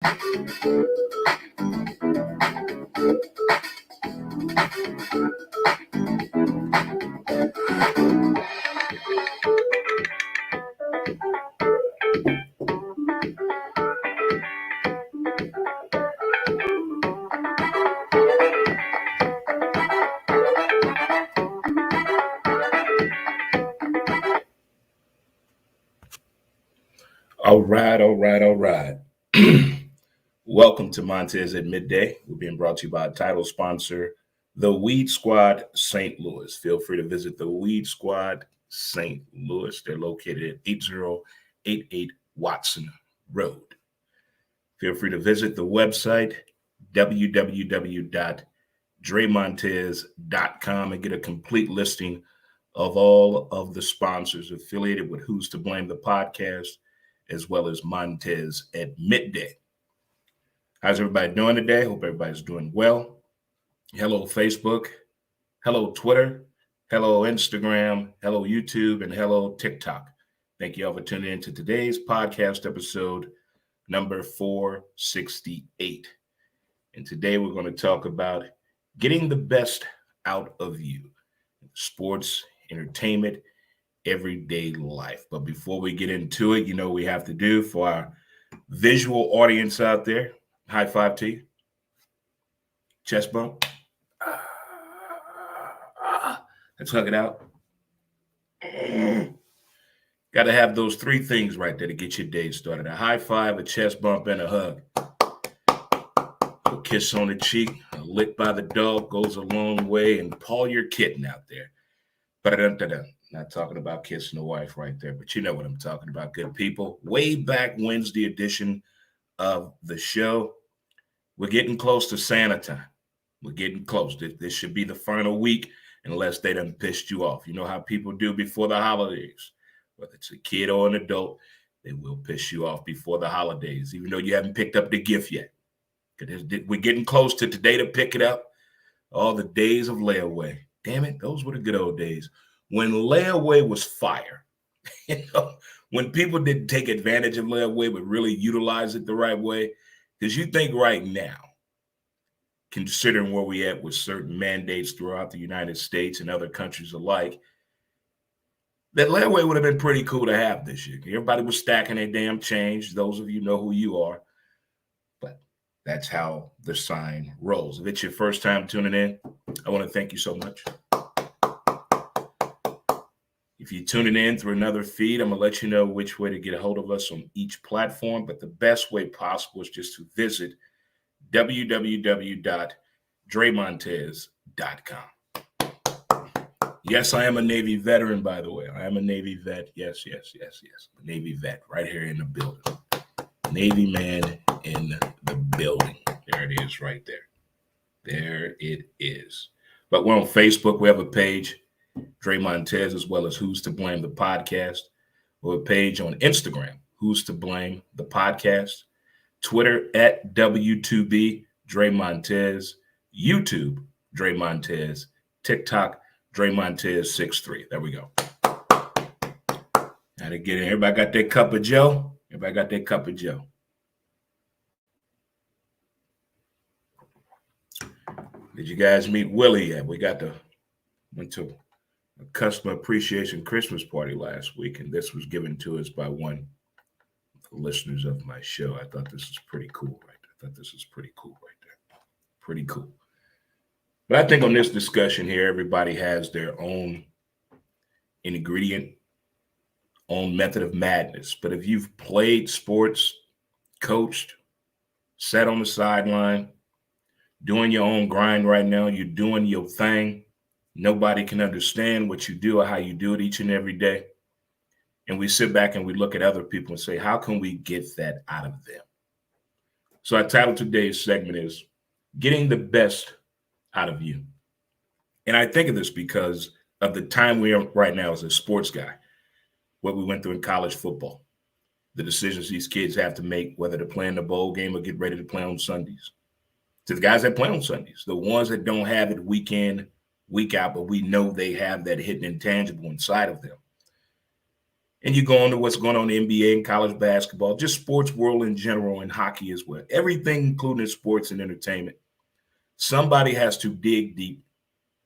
All right, all right, all right. Welcome to Montez at Midday. We're being brought to you by a title sponsor, the Weed Squad St. Louis. Feel free to visit the Weed Squad St. Louis. They're located at 8088 Watson Road. Feel free to visit the website, www.dremontez.com, and get a complete listing of all of the sponsors affiliated with Who's to Blame the podcast, as well as Montez at Midday. How's everybody doing today? Hope everybody's doing well. Hello, Facebook. Hello, Twitter. Hello, Instagram. Hello, YouTube. And hello, TikTok. Thank you all for tuning in to today's podcast episode number 468. And today we're going to talk about getting the best out of you. Sports, entertainment, everyday life. But before we get into it, you know what we have to do for our visual audience out there. High five to you. Chest bump. Let's hug it out. Got to have those three things right there to get your day started. A high five, a chest bump, and a hug. A kiss on the cheek, a lick by the dog goes a long way, and paw your kitten out there. Ba-da-dum-da-dum. Not talking about kissing the wife right there, but you know what I'm talking about, good people. Way back Wednesday edition of the show. We're getting close to Santa time. We're getting close. This should be the final week unless they done pissed you off. You know how people do before the holidays. Whether it's a kid or an adult, they will piss you off before the holidays, even though you haven't picked up the gift yet. We're getting close to today to pick it up. All the days of layaway. Damn it, those were the good old days. When layaway was fire. You know, when people didn't take advantage of layaway but really utilize it the right way. Because you think right now, considering where we at with certain mandates throughout the United States and other countries alike, that layaway would have been pretty cool to have this year. Everybody was stacking their damn change. Those of you know who you are. But that's how the sign rolls. If it's your first time tuning in, I want to thank you so much. If you're tuning in through another feed, I'm going to let you know which way to get a hold of us on each platform. But the best way possible is just to visit www.dremontez.com. Yes, I am a Navy veteran, by the way. I am a Navy vet. Yes. A Navy vet right here in the building. Navy man in the building. There it is right there. There it is. But we're on Facebook. We have a page. Dre Montez, as well as Who's to Blame the podcast, or a page on Instagram, Who's to Blame the podcast, Twitter at W2B Dre Montez, YouTube Dre Montez, TikTok Dre Montez 63. There we go. Now to get in. Everybody got their cup of Joe? Everybody got their cup of Joe. Did you guys meet Willie yet? We went to a customer appreciation Christmas party last week, and this was given to us by one of the listeners of my show. I thought this was pretty cool right there. Pretty cool. But I think on this discussion here, everybody has their own ingredient, own method of madness. But if you've played sports, coached, sat on the sideline, doing your own grind right now, you're doing your thing, nobody can understand what you do or how you do it each and every day. And we sit back and we look at other people and say, how can we get that out of them? So I titled today's segment is Getting the Best Out of You. And I think of this because of the time we are right now as a sports guy, what we went through in college football, the decisions these kids have to make, whether to play in the bowl game or get ready to play on Sundays. To the guys that play on Sundays, the ones that don't have it week in, week out, but we know they have that hidden intangible inside of them. And you go on to what's going on in the NBA and college basketball, just sports world in general, and hockey as well. Everything, including sports and entertainment. Somebody has to dig deep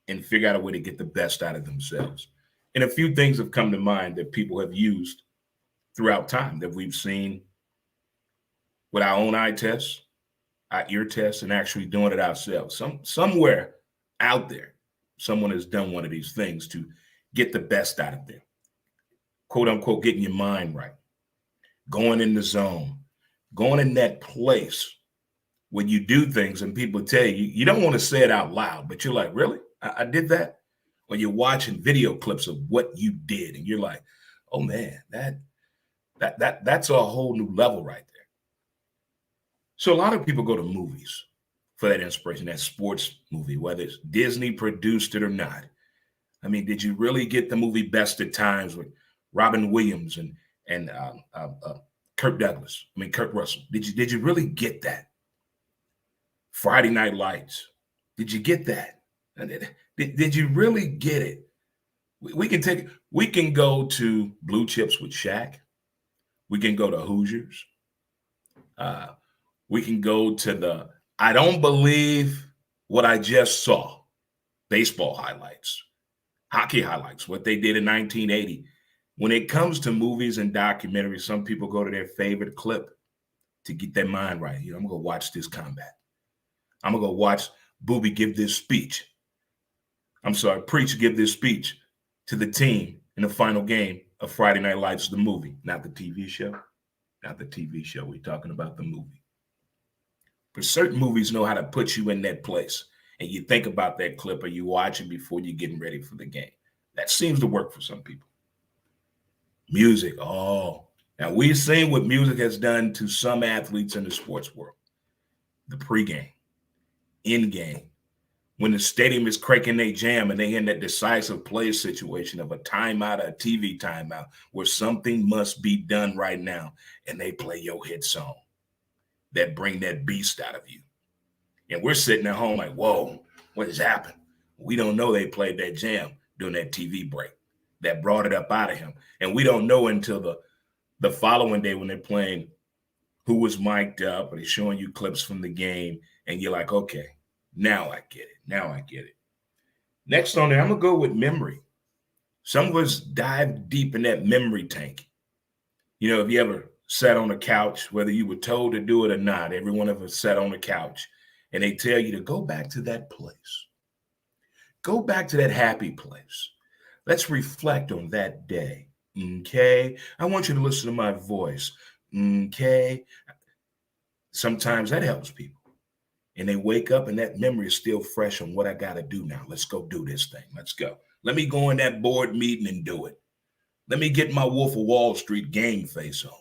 and figure out a way to get the best out of themselves. And a few things have come to mind that people have used throughout time that we've seen with our own eye tests, our ear tests, and actually doing it ourselves. Somewhere out there, someone has done one of these things to get the best out of them. Quote unquote, getting your mind right, going in the zone, going in that place when you do things and people tell you, you don't want to say it out loud, but you're like, really? I did that? Or you're watching video clips of what you did and you're like, oh man, that's a whole new level right there. So a lot of people go to movies for that inspiration, that sports movie, whether it's Disney produced it or not. I mean, did you really get the movie Best of Times with Robin Williams and Kirk Russell? Did you really get that? Friday Night Lights. Did you get that? Did you really get it? We can go to Blue Chips with Shaq. We can go to Hoosiers. We can go to I don't believe what I just saw. Baseball highlights, hockey highlights, what they did in 1980. When it comes to movies and documentaries, some people go to their favorite clip to get their mind right. I'm going to go watch this combat. I'm going to go watch Booby give this speech. Preach give this speech to the team in the final game of Friday Night Lights, the movie, not the TV show. Not the TV show. We're talking about the movie. But certain movies know how to put you in that place. And you think about that clip or you watch it before you're getting ready for the game. That seems to work for some people. Music. Oh, now we've seen what music has done to some athletes in the sports world. The pregame, end game, when the stadium is cranking their jam and they in that decisive play situation of a timeout, a TV timeout, where something must be done right now, and they play your hit song that bring that beast out of you. And we're sitting at home like, whoa, what has happened? We don't know they played that jam during that TV break that brought it up out of him. And we don't know until the following day when they're playing who was mic'd up or they're showing you clips from the game. And you're like, okay, now I get it. Next on there, I'm going to go with memory. Some of us dive deep in that memory tank. If you ever sat on a couch, whether you were told to do it or not, every one of us sat on the couch and they tell you to go back to that place. Go back to that happy place. Let's reflect on that day. Okay? I want you to listen to my voice. Okay? Sometimes that helps people. And they wake up and that memory is still fresh on what I got to do now. Let's go do this thing. Let's go. Let me go in that board meeting and do it. Let me get my Wolf of Wall Street game face on.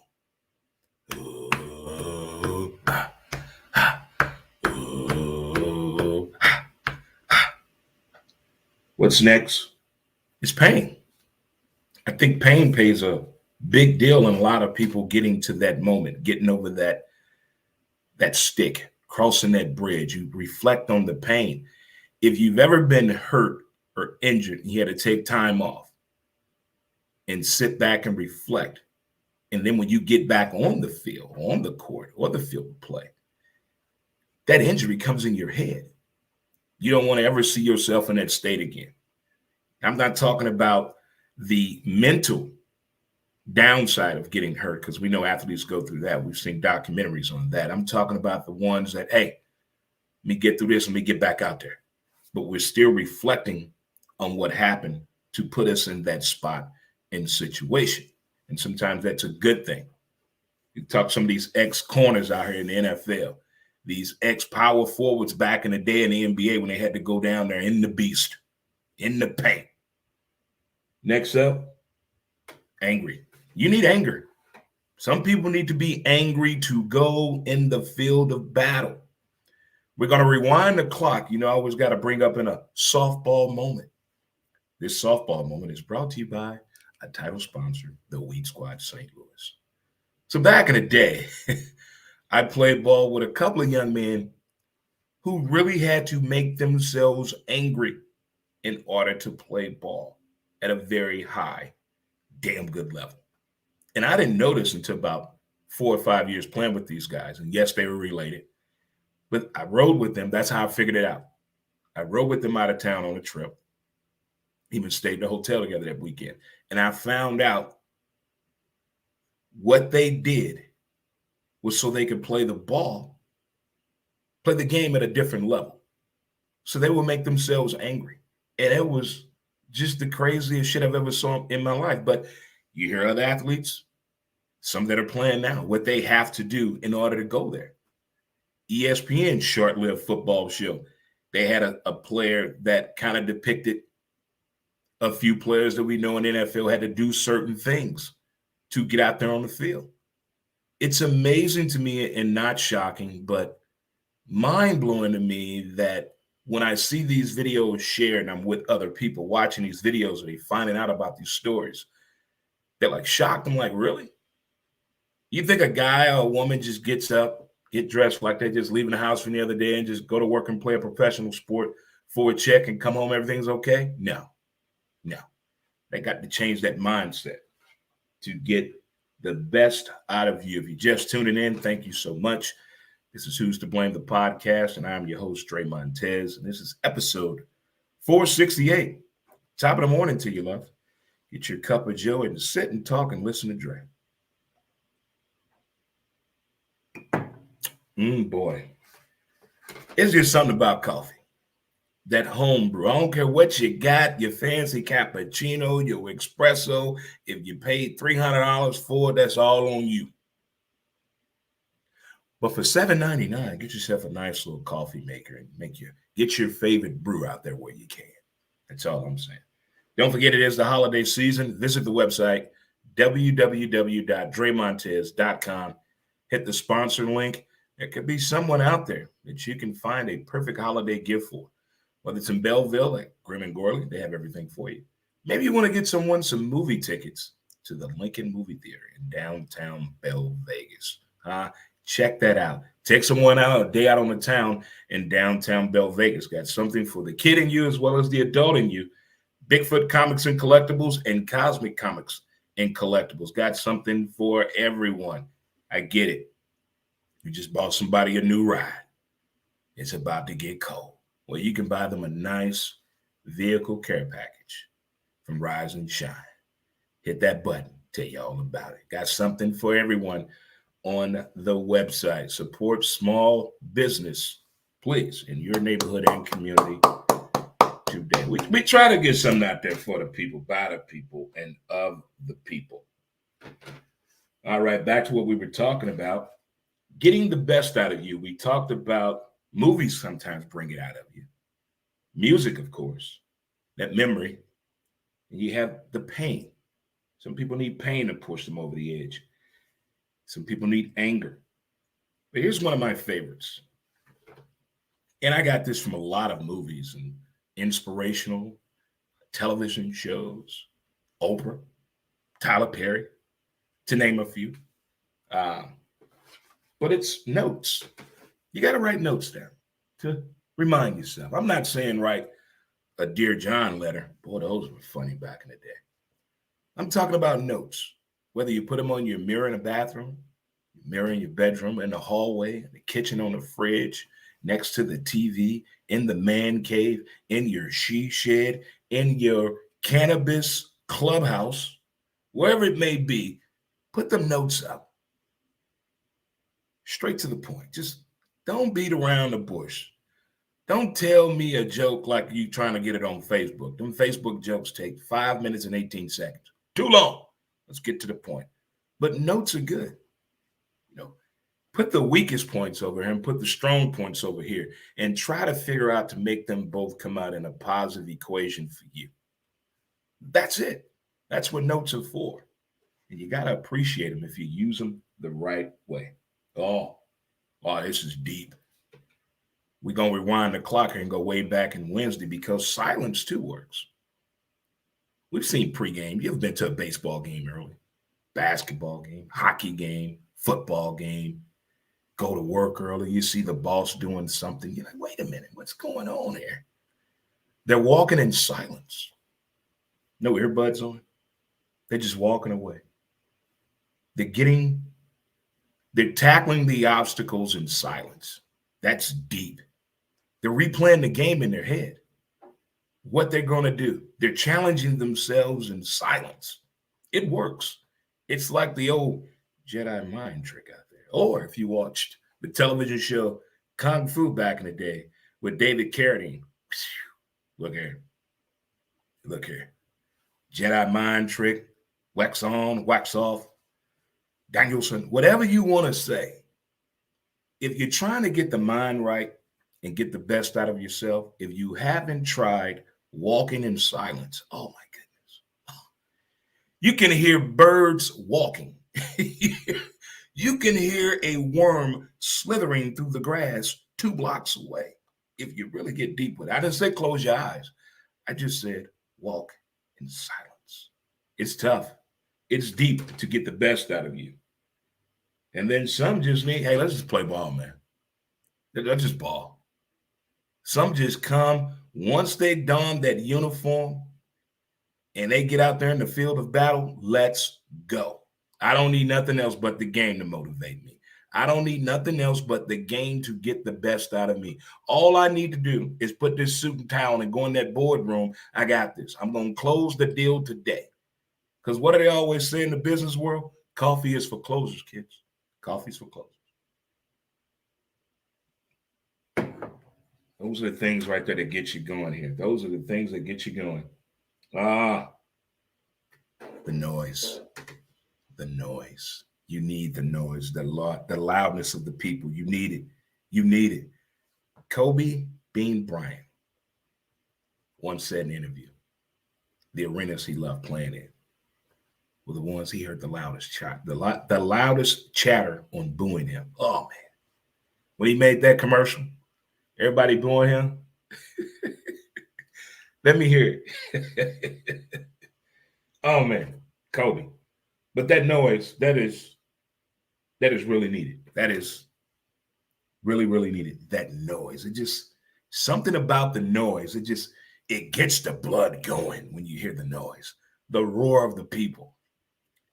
What's next is pain. I think pain plays a big deal in a lot of people getting to that moment, getting over that stick, crossing that bridge. You reflect on the pain. If you've ever been hurt or injured and you had to take time off and sit back and reflect, and then when you get back on the field, on the court, or the field of play, that injury comes in your head. You don't want to ever see yourself in that state again. I'm not talking about the mental downside of getting hurt, because we know athletes go through that. We've seen documentaries on that. I'm talking about the ones that, hey, let me get through this, let me get back out there. But we're still reflecting on what happened to put us in that spot and situation. And sometimes that's a good thing. You talk to some of these ex-corners out here in the NFL, these ex-power forwards back in the day in the NBA when they had to go down there in the beast, in the paint. Next up, angry. You need anger. Some people need to be angry to go in the field of battle. We're going to rewind the clock. I always got to bring up in a softball moment. This softball moment is brought to you by a title sponsor, the Weed Squad St. Louis. So back in the day, I played ball with a couple of young men who really had to make themselves angry in order to play ball at a very high, damn good level. And I didn't notice until about 4 or 5 years playing with these guys. And yes, they were related, but I rode with them. That's how I figured it out. I rode with them out of town on a trip, even stayed in a hotel together that weekend. And I found out what they did was so they could play the ball, play the game at a different level. So they would make themselves angry. And it was just the craziest shit I've ever saw in my life. But you hear other athletes, some that are playing now, what they have to do in order to go there. ESPN short-lived football show, they had a player that kind of depicted a few players that we know in the NFL had to do certain things to get out there on the field. It's amazing to me and not shocking, but mind-blowing to me that when I see these videos shared and I'm with other people watching these videos and they finding out about these stories, they're like shocked. I'm like, really? You think a guy or a woman just gets up, get dressed like they're just leaving the house from the other day and just go to work and play a professional sport for a check and come home, everything's okay? No. They got to change that mindset to get the best out of you. If you're just tuning in, thank you so much. This is Who's to Blame, the podcast, and I'm your host, Dre Montez, and this is episode 468. Top of the morning to you, love. Get your cup of joe and sit and talk and listen to Dre. Boy. It's just something about coffee. That home brew. I don't care what you got, your fancy cappuccino, your espresso. If you paid $300 for it, that's all on you. But for $7.99, get yourself a nice little coffee maker and get your favorite brew out there where you can. That's all I'm saying. Don't forget, it is the holiday season. Visit the website, www.dremontez.com. Hit the sponsor link. There could be someone out there that you can find a perfect holiday gift for. Whether it's in Belleville, like Grim and Gorley, they have everything for you. Maybe you want to get someone some movie tickets to the Lincoln Movie Theater in downtown Bell Vegas. Check that out. Take someone out, a day out on the town in downtown Bell Vegas. Got something for the kid in you as well as the adult in you. Bigfoot Comics and Collectibles and Cosmic Comics and Collectibles. Got something for everyone. I get it. You just bought somebody a new ride. It's about to get cold. Well, you can buy them a nice vehicle care package from Rise and Shine. Hit that button. Tell you all about it. Got something for everyone on the website. Support small business, please, in your neighborhood and community today. We try to get something out there for the people, by the people, and of the people. All right, back to what we were talking about. Getting the best out of you. We talked about movies sometimes bring it out of you. Music, of course, that memory. And you have the pain. Some people need pain to push them over the edge. Some people need anger. But here's one of my favorites. And I got this from a lot of movies and inspirational television shows, Oprah, Tyler Perry, to name a few. But it's notes. You got to write notes down to remind yourself. I'm not saying write a Dear John letter. Boy, those were funny back in the day. I'm talking about notes. Whether you put them on your mirror in the bathroom, your mirror in your bedroom, in the hallway, in the kitchen, on the fridge, next to the TV, in the man cave, in your she shed, in your cannabis clubhouse, wherever it may be, put them notes up. Straight to the point. Just don't beat around the bush. Don't tell me a joke like you trying to get it on Facebook. Them Facebook jokes take 5 minutes and 18 seconds. Too long. Let's get to the point. But notes are good. Put the weakest points over here and put the strong points over here and try to figure out to make them both come out in a positive equation for you. That's it. That's what notes are for. And you got to appreciate them if you use them the right way. Oh, this is deep. We're going to rewind the clock here and go way back in Wednesday because silence too works. We've seen pregame. You ever been to a baseball game early? Basketball game, hockey game, football game. Go to work early. You see the boss doing something. You're like, wait a minute, what's going on here? They're walking in silence. No earbuds on. They're just walking away. They're tackling the obstacles in silence. That's deep. They're replaying the game in their head. What they're going to do. They're challenging themselves in silence. It works. It's like the old Jedi mind trick out there. Or if you watched the television show Kung Fu back in the day with David Carradine. Look here. Look here. Jedi mind trick. Wax on, wax off. Danielson, whatever you want to say. If you're trying to get the mind right and get the best out of yourself, if you haven't tried walking in silence, oh my goodness. You can hear birds walking. You can hear a worm slithering through the grass 2 blocks away. If you really get deep with it. I didn't say close your eyes. I just said walk in silence. It's tough. It's deep to get the best out of you. And then some just need, hey, let's just play ball, man. Let's just ball. Some just come, once they don that uniform and they get out there in the field of battle, let's go. I don't need nothing else but the game to motivate me. I don't need nothing else but the game to get the best out of me. All I need to do is put this suit and tie on and go in that boardroom. I got this. I'm going to close the deal today. Because what do they always say in the business world? Coffee is for closers, kids. Coffee's for closers. Those are the things right there that get you going here. Those are the things that get you going. The noise. The noise. You need the noise, the loudness of the people. You need it. You need it. Kobe Bean Bryant once said in an interview, the arenas he loved playing in were the ones he heard the loudest the loudest chatter on booing him. Oh, man. When he made that commercial, everybody booing him. Let me hear it. Oh, man. Kobe. But that noise, that is really needed. That is really, really needed. That noise. It just, something about the noise, it gets the blood going when you hear the noise, the roar of the people.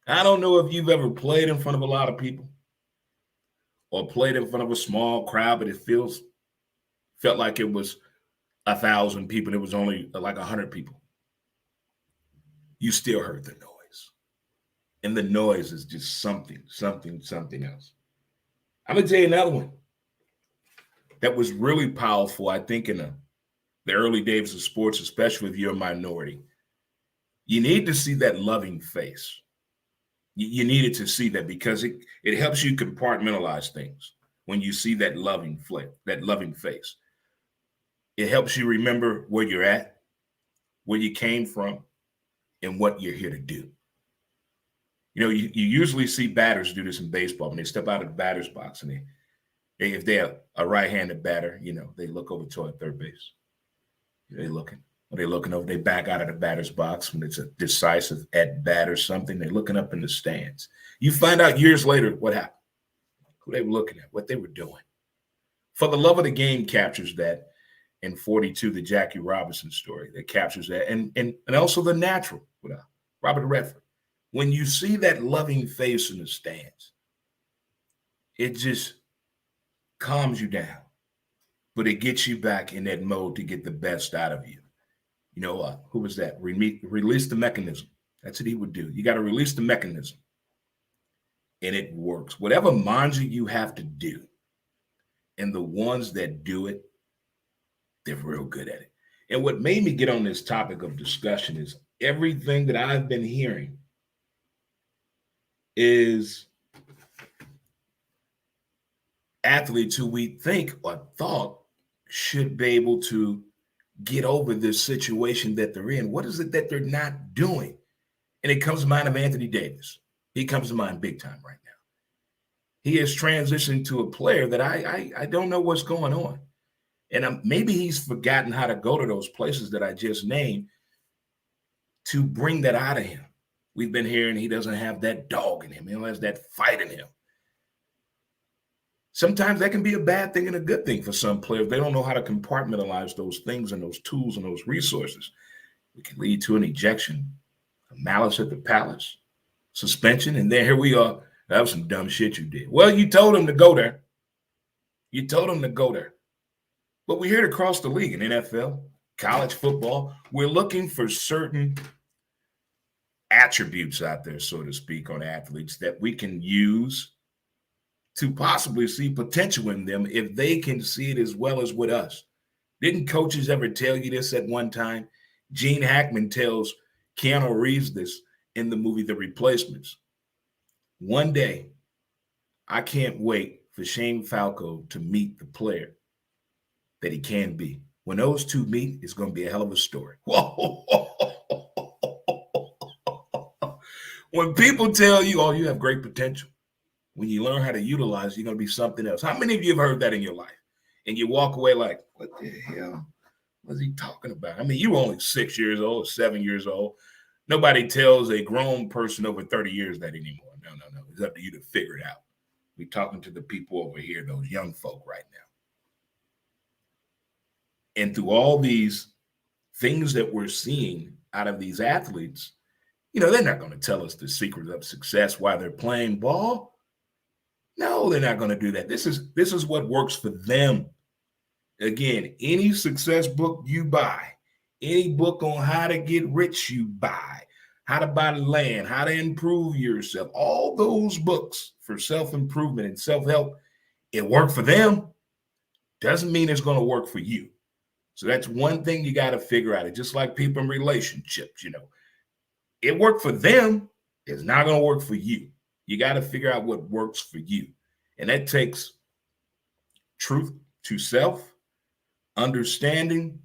I don't know if you've ever played in front of a lot of people or played in front of a small crowd, but it felt like it was 1,000 people. And it was only like 100 people. You still heard the noise. And the noise is just something else. I'm going to tell you another one that was really powerful, I think, in the early days of sports, especially if you're a minority. You need to see that loving face. You needed to see that because it helps you compartmentalize things when you see that loving face. It helps you remember where you're at, where you came from, and what you're here to do. You know, you usually see batters do this in baseball when they step out of the batter's box and they if they're a right-handed batter, you know, they look over toward third base. They're looking. When they're looking over, they back out of the batter's box when it's a decisive at bat or something. They're looking up in the stands. You find out years later what happened, who they were looking at, what they were doing. For the Love of the Game captures that in 42, the Jackie Robinson story that captures that, and also The Natural with Robert Redford. When you see that loving face in the stands, it just calms you down, but it gets you back in that mode to get the best out of you. You know, who was that? Release the mechanism. That's what he would do. You got to release the mechanism, and it works. Whatever mantra you have to do, and the ones that do it, they're real good at it. And what made me get on this topic of discussion is everything that I've been hearing is athletes who we think or thought should be able to get over this situation that they're in. What is it that they're not doing? And it comes to mind of Anthony Davis. He comes to mind big time right now. He has transitioned to a player that I don't know what's going on. And maybe he's forgotten how to go to those places that I just named to bring that out of him. We've been hearing he doesn't have that dog in him. He has that fight in him. Sometimes that can be a bad thing and a good thing for some players. They don't know how to compartmentalize those things and those tools and those resources. It can lead to an ejection, a malice at the palace, suspension, and then here we are That was some dumb shit you did. Well, you told him to go there. You told him to go there. But we're here to cross the league in NFL, college football. We're looking for certain attributes out there, so to speak, on athletes that we can use to possibly see potential in them if they can see it as well as with us. Didn't coaches ever tell you this at one time? Gene Hackman tells Keanu Reeves this in the movie The Replacements. One day, I can't wait for Shane Falco to meet the player that he can be. When those two meet, it's going to be a hell of a story. Whoa. When people tell you, oh, you have great potential, when you learn how to utilize, you're going to be something else. How many of you have heard that in your life? And you walk away like, what the hell was he talking about? I mean, you were only 6 years old, 7 years old. Nobody tells a grown person over 30 years that anymore. No. It's up to you to figure it out. We're talking to the people over here, those young folk right now. And through all these things that we're seeing out of these athletes, they're not going to tell us the secret of success while they're playing ball. No, they're not going to do that. This is what works for them. Again, any success book you buy, any book on how to get rich you buy, how to buy land, how to improve yourself, all those books for self-improvement and self-help, it worked for them. Doesn't mean it's going to work for you. So that's one thing you got to figure out. It's just like people in relationships, It worked for them. It's not going to work for you. You got to figure out what works for you. And that takes truth to self, understanding,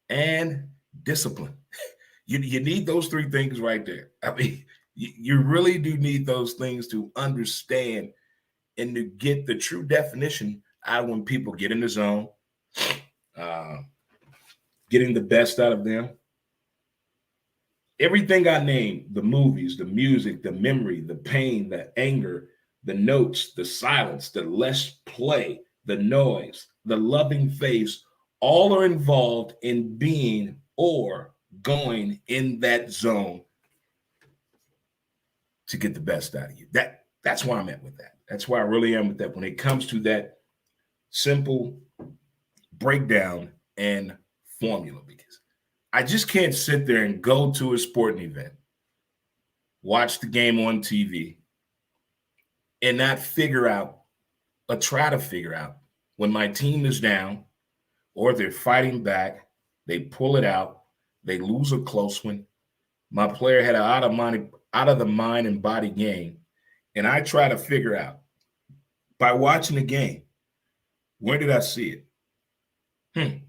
and discipline. You need those three things right there. I mean, you really do need those things to understand and to get the true definition out of when people get in the zone, getting the best out of them. Everything I named, the movies, the music, the memory, the pain, the anger, the notes, the silence, the less play, the noise, the loving face, all are involved in being or going in that zone to get the best out of you. That's where I'm at with that. That's where I really am with that. When it comes to that simple breakdown and formula, because I just can't sit there and go to a sporting event, watch the game on TV, and not figure out or try to figure out when my team is down or they're fighting back, they pull it out, they lose a close one. My player had an out of the mind and body game, and I try to figure out by watching the game, where did I see it?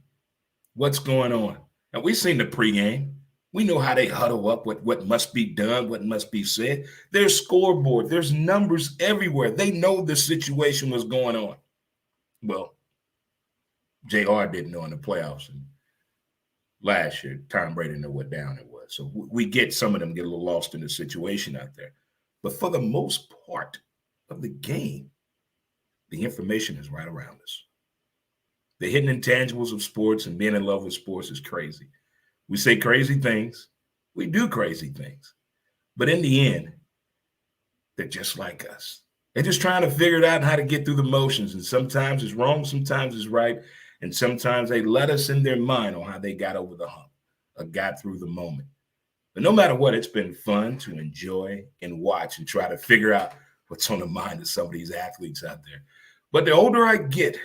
What's going on? Now, we've seen the pregame. We know how they huddle up, what must be done, what must be said. There's scoreboard. There's numbers everywhere. They know the situation was going on. Well, JR didn't know in the playoffs. And last year, Tom Brady didn't know what down it was. So we get some of them get a little lost in the situation out there. But for the most part of the game, the information is right around us. The hidden intangibles of sports and being in love with sports is crazy. We say crazy things. We do crazy things. But in the end, they're just like us. They're just trying to figure it out how to get through the motions. And sometimes it's wrong, sometimes it's right. And sometimes they let us in their mind on how they got over the hump or got through the moment. But no matter what, it's been fun to enjoy and watch and try to figure out what's on the mind of some of these athletes out there. But the older I get,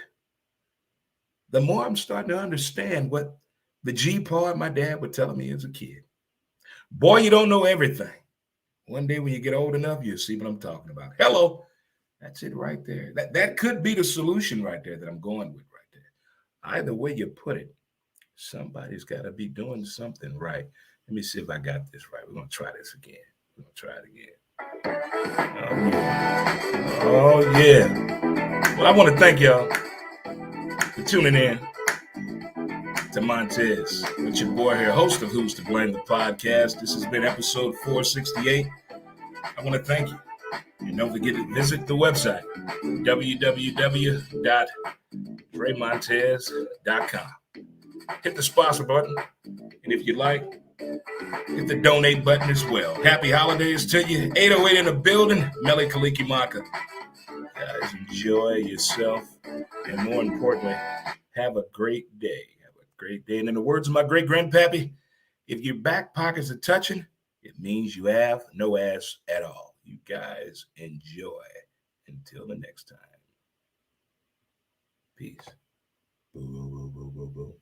the more I'm starting to understand what the G part my dad would tell me as a kid. Boy, you don't know everything. One day when you get old enough, you'll see what I'm talking about. Hello. That's it right there. That could be the solution right there that I'm going with right there. Either way you put it, somebody's got to be doing something right. Let me see if I got this right. We're going to try this again. We're going to try it again. Oh, yeah. Well, I want to thank y'all for tuning in to Montez with your boy here, host of Who's to Blame the podcast. This has been episode 468. I want to thank you. And don't forget to visit the website, www.dremontez.com. Hit the sponsor button. And if you like, Hit the donate button as well. Happy holidays to you. 808 in the building. Mele Kalikimaka. Guys, enjoy yourself. And more importantly, have a great day. Have a great day. And in the words of my great grandpappy, if your back pockets are touching, it means you have no ass at all. You guys enjoy. Until the next time. Peace. Boo, boo, boo, boo, boo, boo.